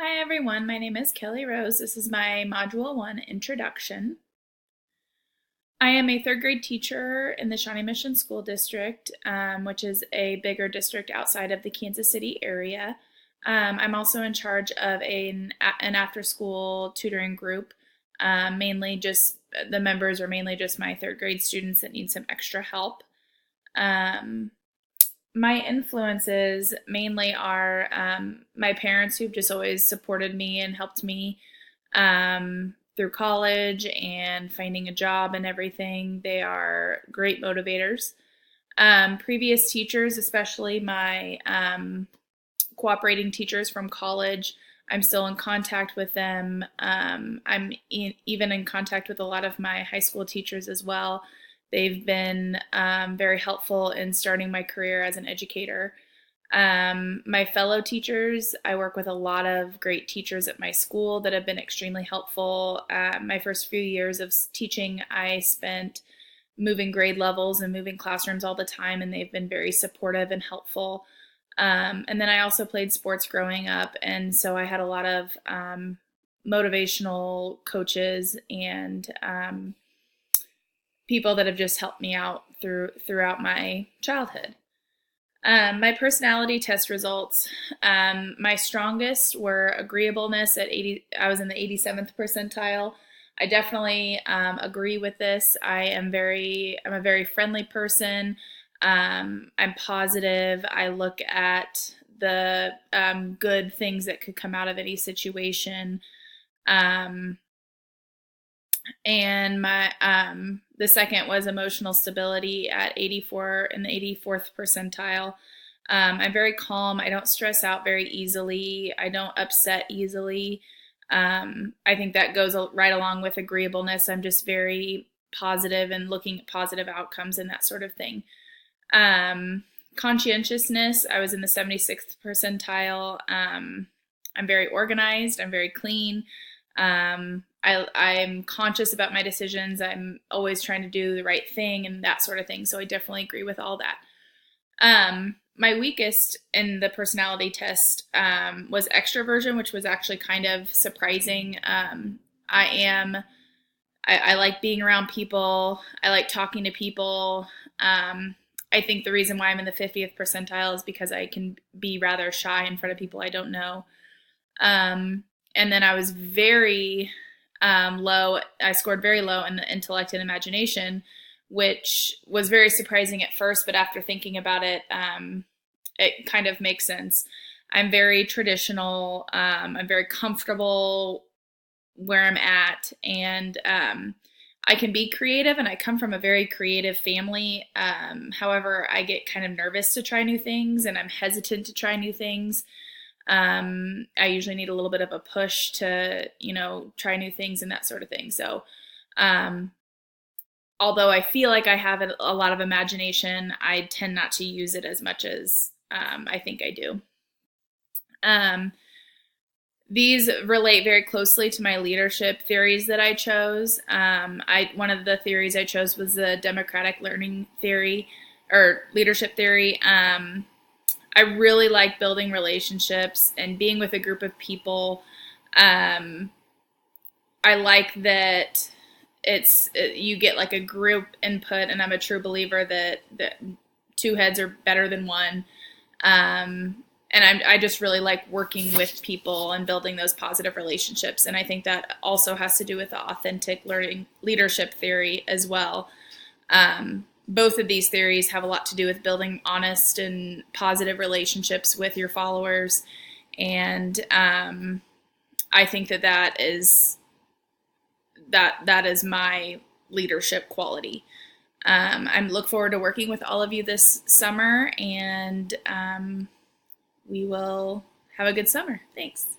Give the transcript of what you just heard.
Hi everyone, my name is Kelly Rose. This is my Module 1 Introduction. I am a third grade teacher in the Shawnee Mission School District, which is a bigger district outside of the Kansas City area. I'm also in charge of an after school tutoring group. Mainly just the members are mainly just my third grade students that need some extra help. Um, my influences mainly are my parents, who've just always supported me and helped me through college and finding a job and everything. They are great motivators. Previous teachers, especially my cooperating teachers from college, I'm still in contact with them. Even in contact with a lot of my high school teachers as well. They've been very helpful in starting my career as an educator. My fellow teachers, I work with a lot of great teachers at my school that have been extremely helpful. My first few years of teaching, I spent moving grade levels and moving classrooms all the time, and they've been very supportive and helpful. And then I also played sports growing up, and so I had a lot of motivational coaches and people that have just helped me out throughout my childhood. My personality test results, my strongest were agreeableness at 80. I was in the 87th percentile. I definitely agree with this. I'm a very friendly person. I'm positive. I look at the good things that could come out of any situation. Um, and my the second was emotional stability at 84 in the 84th percentile. I'm very calm. I don't stress out very easily. I don't upset easily. I think that goes right along with agreeableness. I'm just very positive and looking at positive outcomes and that sort of thing. Conscientiousness, I was in the 76th percentile. I'm very organized. I'm very clean. I'm conscious about my decisions. I'm always trying to do the right thing and that sort of thing. So I definitely agree with all that. My weakest in the personality test was extroversion, which was actually kind of surprising. I am, I like being around people. I like talking to people. I think the reason why I'm in the 50th percentile is because I can be rather shy in front of people I don't know. And then I was very low. I scored very low in the intellect and imagination, which was very surprising at first, but after thinking about it, it kind of makes sense. I'm very traditional. I'm very comfortable where I'm at, and I can be creative, and I come from a very creative family. However, I get kind of nervous to try new things, and I'm hesitant to try new things. I usually need a little bit of a push to, try new things and that sort of thing. So, although I feel like I have a lot of imagination, I tend not to use it as much as I think I do. Um, these relate very closely to my leadership theories that I chose. One of the theories I chose was the democratic learning theory or leadership theory. I really like building relationships and being with a group of people. I like that you get like a group input, and I'm a true believer that two heads are better than one. And I just really like working with people and building those positive relationships. And I think that also has to do with the authentic learning leadership theory as well. Both of these theories have a lot to do with building honest and positive relationships with your followers. And I think that is my leadership quality. I look forward to working with all of you this summer, and we will have a good summer. Thanks.